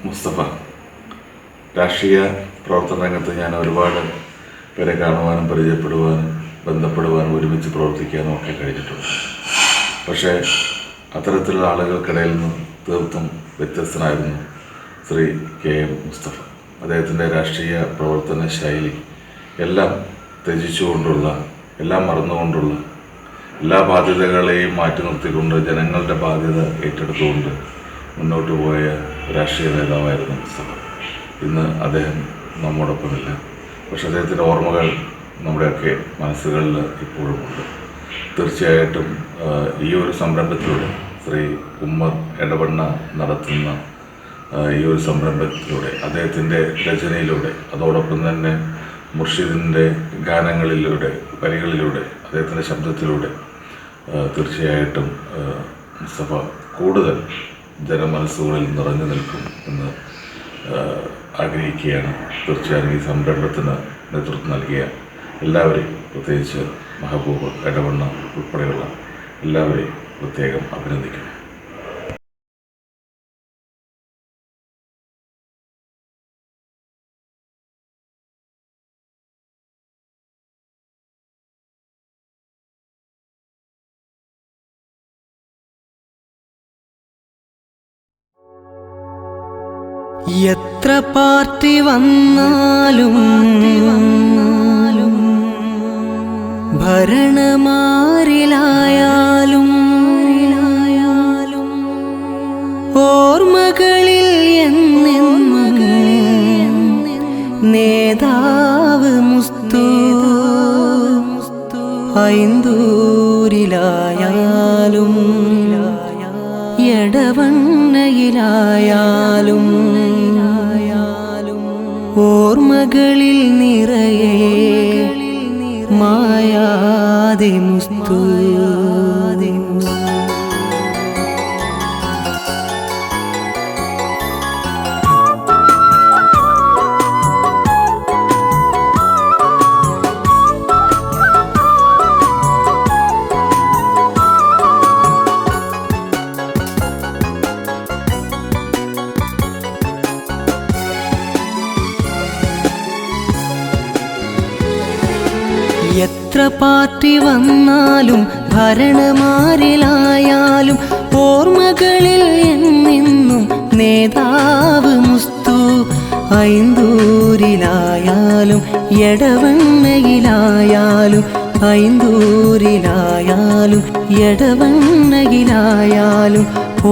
മുസ്തഫ. രാഷ്ട്രീയ പ്രവർത്തന രംഗത്ത് ഞാൻ ഒരുപാട് പേരെ കാണുവാനും പരിചയപ്പെടുവാനും ബന്ധപ്പെടുവാനും ഒരുമിച്ച് പ്രവർത്തിക്കാനും ഒക്കെ കഴിഞ്ഞിട്ടുണ്ട്. പക്ഷേ അത്തരത്തിലുള്ള ആളുകൾക്കിടയിൽ നിന്ന് തീർത്തും വ്യത്യസ്തനായിരുന്നു ശ്രീ KM മുസ്തഫ. അദ്ദേഹത്തിൻ്റെ രാഷ്ട്രീയ പ്രവർത്തന ശൈലി എല്ലാം ത്യജിച്ചുകൊണ്ടുള്ള, എല്ലാം മറന്നുകൊണ്ടുള്ള, എല്ലാ ബാധ്യതകളെയും മാറ്റി നിർത്തിക്കൊണ്ട് ജനങ്ങളുടെ ബാധ്യത ഏറ്റെടുത്തുകൊണ്ട് മുന്നോട്ട് പോയ രാഷ്ട്രീയ നേതാവായിരുന്നു മുസ്തഫ. ഇന്ന് അദ്ദേഹം നമ്മോടൊപ്പമില്ല. പക്ഷെ അദ്ദേഹത്തിൻ്റെ ഓർമ്മകൾ നമ്മുടെയൊക്കെ മനസ്സുകളിൽ ഇപ്പോഴുമുണ്ട്. തീർച്ചയായിട്ടും ഈ ഒരു സംരംഭത്തിലൂടെ ശ്രീ ഉമ്മർ എടവണ്ണ നടത്തുന്ന ഈ ഒരു സംരംഭത്തിലൂടെ, അദ്ദേഹത്തിൻ്റെ രചനയിലൂടെ, അതോടൊപ്പം തന്നെ മുർഷിദിൻ്റെ ഗാനങ്ങളിലൂടെ, വരികളിലൂടെ, അദ്ദേഹത്തിൻ്റെ ശബ്ദത്തിലൂടെ തീർച്ചയായിട്ടും മുസ്തഫ കൂടുതൽ ജനമനസ്സുകളിൽ നിറഞ്ഞു നിൽക്കും എന്ന് ആഗ്രഹിക്കുകയാണ്. തീർച്ചയായും ഈ സംരംഭത്തിന് നേതൃത്വം നൽകിയ എല്ലാവരെയും, പ്രത്യേകിച്ച് മെഹബൂബ് എടവണ്ണ ഉൾപ്പെടെയുള്ള എല്ലാവരെയും പ്രത്യേകം അഭിനന്ദിക്കുന്നു. എത്ര പാർട്ടി വന്നാലും ഭരണമാരിലായാലും ഓർമ്മകളിൽ എന്നെന്നും നേതാവ് മുസ്തു. ഐന്തൂരിലായാലും എടവണ്ണയിലായാലും ഓർമ്മകളിൽ നിറയെ മായാതെ മുസ്തു. എത്ര പാർട്ടി വന്നാലും ഭരണമാരിലായാലും ഓർമ്മകളിൽ എന്നെന്നും നേതാവ് മുസ്തു. ഐന്തൂരിലായാലും എടവണ്ണയിലായാലും ഐന്തൂരിലായാലും എടവണ്ണയിലായാലും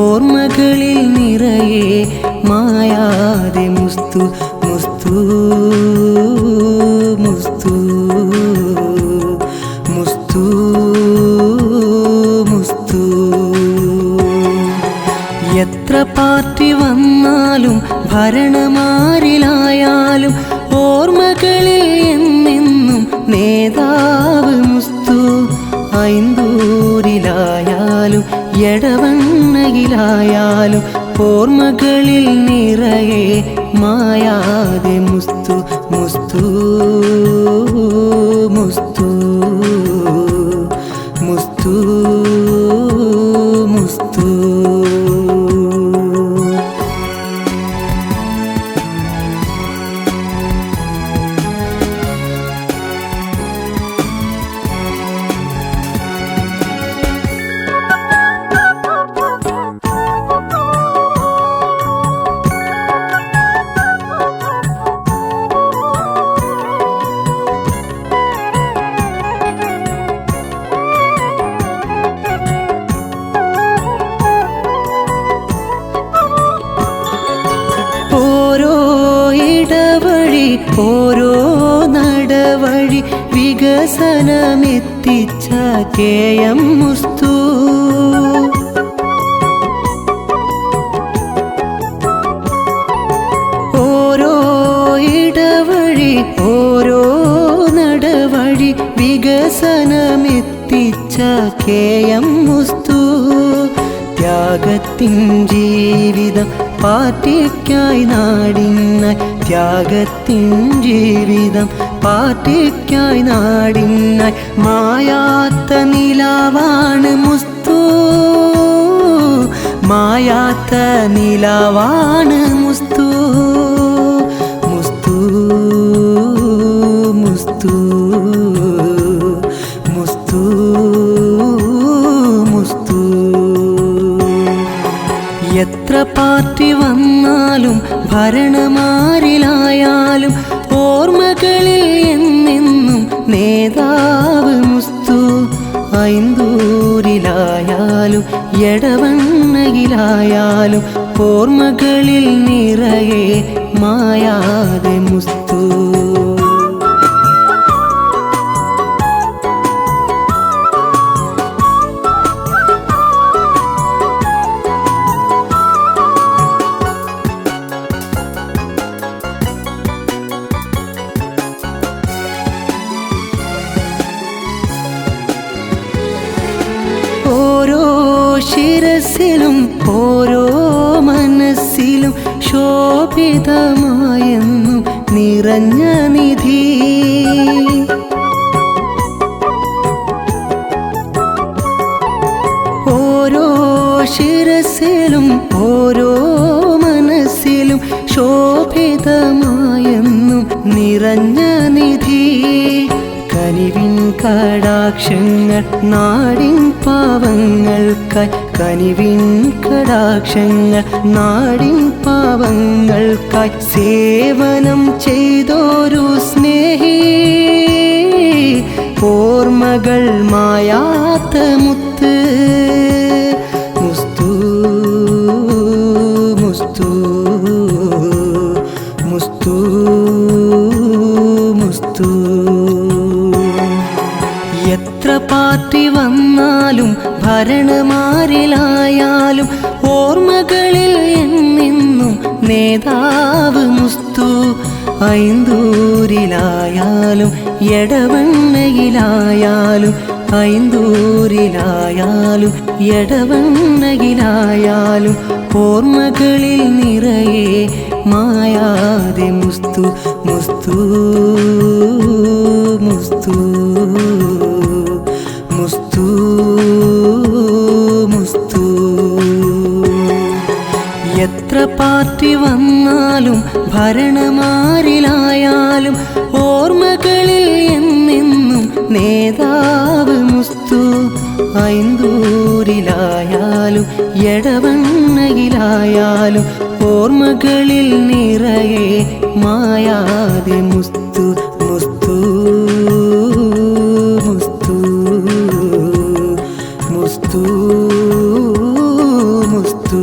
ഓർമ്മകളിൽ നിറയെ മായാതെ മുസ്തു. മുസ്തു മുസ്തു മുസ്തു മുസ്തു. എത്ര പാർട്ടി വന്നാലും ഭരണമാരിലായാലും ഓർമ്മകളിൽ എന്നെന്നും നേതാവ് മുസ്തു. ഐന്തൂരിലായാലും എടവണ്ണയിലായാലും ഓർമ്മകളിൽ നിറയെ മായാതെ മുസ്തു. മുസ്തു മുസ്തു മുസ്തു മുസ്തു. ഓരോ നടവഴി വികസനമെത്തിച്ച KM മുസ്തു. ഓരോ ഇടവഴി, ഓരോ നടവഴി വികസനമെത്തിച്ച KM മുസ്തു. ത്യാഗത്തിൻ ജീവിതം പാർട്ടിക്കായി നാടിനായി, ത്യാഗത്തിൻ ജീവിതം പാർട്ടിക്കായി നാടിനായി മായാത്ത നിലാവാണ് മുസ്തു. മായാത്ത നിലാവാണ് മുസ്തു. എത്ര പാർട്ടി വന്നാലും ഭരണമാരിലായാലും ഓർമ്മകളിൽ എന്നെന്നും നേതാവ് മുസ്തു. ഐന്തൂരിലായാലും എടവണ്ണയിലായാലും ഓർമ്മകളിൽ നിറയെ മായാതെ മുസ്തു. ഓരോ ശിരസിലും ഓരോ മനസ്സിലും ശോഭിതമായെന്നും നിറഞ്ഞ നിധി. ഓരോ ശിരസിലും ഓരോ മനസ്സിലും ശോഭിതമായെന്നും നിറഞ്ഞ നിധി. കനിവിൻ കടാക്ഷങ്ങൾ നാടിൻ പാവങ്ങൾക്കായി, കനിവിൻ കടാക്ഷങ്ങൾ നാടിൻ പാവങ്ങൾക്കായി സേവനം ചെയ്തൊരു സ്നേഹി. ഓർമ്മകൾ മായാത്ത മുത്ത് മുസ്തു മുസ്തു മുസ്തു മുസ്തു. എത്ര പാർട്ടി വന്നാലും ഭരണമാരിലായാലും ഓർമ്മകളിൽ എന്നെന്നും നേതാവ് മുസ്തു. ഐന്തൂരിലായാലും എടവണ്ണയിലായാലും ഐന്തൂരിലായാലും എടവണ്ണയിലായാലും ഓർമ്മകളിൽ നിറയെ മായാതെ മുസ്തു. മുസ്തു മുസ്തു മുസ്തു മുസ്തു. എത്ര പാർട്ടി വന്നാലും ഭരണമാരിലായാലും ഓർമ്മകളിൽ എന്നെന്നും നേതാവ് മുസ്തു. ഐന്തൂരിലായാലും എടവണ്ണയിലായാലും ഓർമ്മകളിൽ നിറയെ മായാതെ മുസ്തു. മുസ്തു മുസ്തു മുസ്തു മുസ്തു.